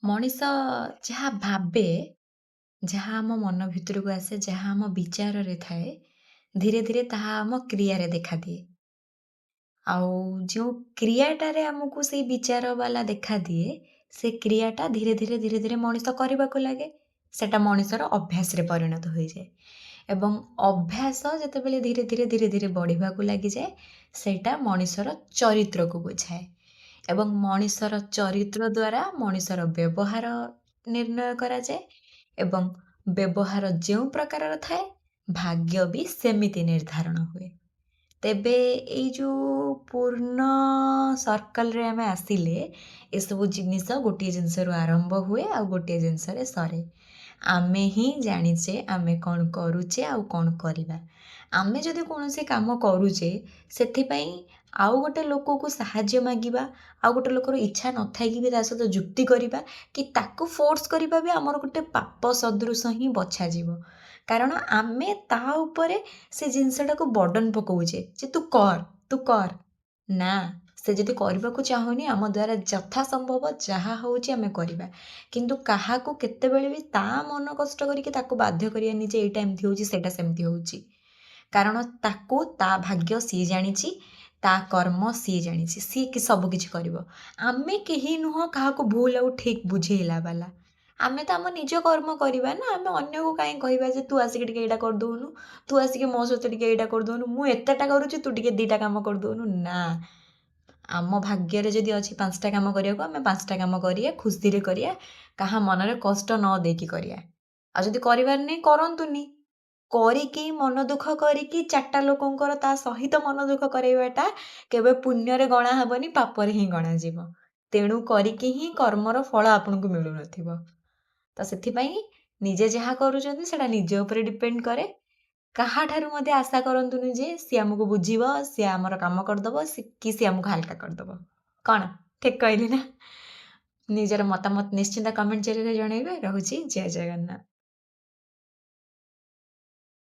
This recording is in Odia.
ମଣିଷ ଯାହା ଭାବେ, ଯାହା ଆମ ମନ ଭିତରକୁ ଆସେ, ଯାହା ଆମ ବିଚାରରେ ଥାଏ, ଧୀରେ ଧୀରେ ତାହା ଆମ କ୍ରିୟାରେ ଦେଖାଦିଏ। ଆଉ ଯେଉଁ କ୍ରିୟାଟାରେ ଆମକୁ ସେଇ ବିଚାର ବାଲା ଦେଖାଦିଏ, ସେ କ୍ରିୟାଟା ଧୀରେ ଧୀରେ ମଣିଷ କରିବାକୁ ଲାଗେ। ସେଟା ମଣିଷର ଅଭ୍ୟାସରେ ପରିଣତ ହୋଇଯାଏ। ଏବଂ ଅଭ୍ୟାସ ଯେତେବେଳେ ଧୀରେ ଧୀରେ ବଢ଼ିବାକୁ ଲାଗିଯାଏ, ସେଇଟା ମଣିଷର ଚରିତ୍ରକୁ ବୁଝାଏ। ଏବଂ ମଣିଷର ଚରିତ୍ର ଦ୍ୱାରା ମଣିଷର ବ୍ୟବହାର ନିର୍ଣ୍ଣୟ କରାଯାଏ। ଏବଂ ବ୍ୟବହାର ଯେଉଁ ପ୍ରକାରର ଥାଏ, ଭାଗ୍ୟ ବି ସେମିତି ନିର୍ଦ୍ଧାରଣ ହୁଏ। ତେବେ ଏଇ ଯେଉଁ ପୂର୍ଣ୍ଣ ସର୍କଲରେ ଆମେ ଆସିଲେ, ଏସବୁ ଜିନିଷ ଗୋଟିଏ ଜିନିଷରୁ ଆରମ୍ଭ ହୁଏ ଆଉ ଗୋଟିଏ ଜିନିଷରେ ସରେ। ଆମେ ହିଁ ଜାଣିଛେ ଆମେ କ'ଣ କରୁଛେ ଆଉ କ'ଣ କରିବା। ଆମେ ଯଦି କୌଣସି କାମ କରୁଛେ, ସେଥିପାଇଁ ଆଉ ଗୋଟେ ଲୋକକୁ ସାହାଯ୍ୟ ମାଗିବା, ଆଉ ଗୋଟେ ଲୋକର ଇଚ୍ଛା ନଥାଇକି ବି ତା ସହିତ ଯୁକ୍ତି କରିବା କି ତାକୁ ଫୋର୍ସ କରିବା ବି ଆମର ଗୋଟେ ପାପ ସଦୃଶ ହିଁ ବଛାଯିବ। କାରଣ ଆମେ ତା ଉପରେ ସେ ଜିନିଷଟାକୁ ବର୍ଡ଼ନ୍ ପକଉଛେ ଯେ ତୁ କର। ନା, ସେ ଯଦି କରିବାକୁ ଚାହୁଁନି, ଆମ ଦ୍ୱାରା ଯଥା ସମ୍ଭବ ଯାହା ହେଉଛି ଆମେ କରିବା। କିନ୍ତୁ କାହାକୁ କେତେବେଳେ ବି ତା ମନ କଷ୍ଟ କରିକି ତାକୁ ବାଧ୍ୟ କରିବାନି ଯେ ଏଇଟା ଏମିତି ହେଉଛି ସେଇଟା ସେମିତି ହେଉଛି। କାରଣ ତାକୁ ତା ଭାଗ୍ୟ ସିଏ ଜାଣିଛି, ତା କର୍ମ ସିଏ ଜାଣିଛି, ସିଏ ସବୁ କିଛି କରିବ। ଆମେ କେହି ନୁହଁ କାହାକୁ ଭୁଲ ଆଉ ଠିକ୍ ବୁଝେଇଲା ବାଲା। ଆମେ ତ ଆମ ନିଜ କର୍ମ କରିବା ନା। ଆମେ ଅନ୍ୟକୁ କାହିଁ କହିବା ଯେ ତୁ ଆସିକି ଟିକେ ଏଇଟା କରିଦେଉନୁ, ତୁ ଆସିକି ମୋ ସହିତ ଟିକେ ଏଇଟା କରିଦେଉନୁ, ମୁଁ ଏତେଟା କରୁଛି ତୁ ଟିକେ 2ଟା କାମ କରିଦେଉନୁ। ନା, ଆମ ଭାଗ୍ୟରେ ଯଦି ଅଛି 5ଟା କାମ କରିବାକୁ, ଆମେ 5ଟା କାମ କରିବା, ଖୁସିରେ କରିବା, କାହା ମନରେ କଷ୍ଟ ନ ଦେଇକି କରିବା। ଆଉ ଯଦି କରିବାର ନାହିଁ, କରନ୍ତୁନି। କରିକି ମନ ଦୁଃଖ କରିକି 4ଟା ଲୋକଙ୍କର ତା ସହିତ ମନ ଦୁଃଖ କରାଇବାଟା କେବେ ପୁଣ୍ୟରେ ଗଣା ହେବନି, ପାପରେ ହିଁ ଗଣାଯିବ। ତେଣୁ କରିକି ହିଁ କର୍ମର ଫଳ ଆପଣଙ୍କୁ ମିଳୁନଥିବ। ତ ସେଥିପାଇଁ ନିଜେ ଯାହା କରୁଛନ୍ତି ସେଟା ନିଜ ଉପରେ ଡିପେଣ୍ଡ କରେ। କାହାଠାରୁ ମଧ୍ୟ ଆଶା କରନ୍ତୁନି ଯେ ସିଏ ଆମକୁ ବୁଝିବ, ସିଏ ଆମର କାମ କରିଦେବ, କି ସିଏ ଆମକୁ ହାଲକା କରିଦେବ। କ'ଣ ଠିକ୍ କହିଲି ନା? ନିଜର ମତାମତ ନିଶ୍ଚିନ୍ତ କମେଣ୍ଟ ଜରିଆରେ ଜଣାଇବେ। ରହୁଛି। ଜୟ ଜଗନ୍ନାଥ।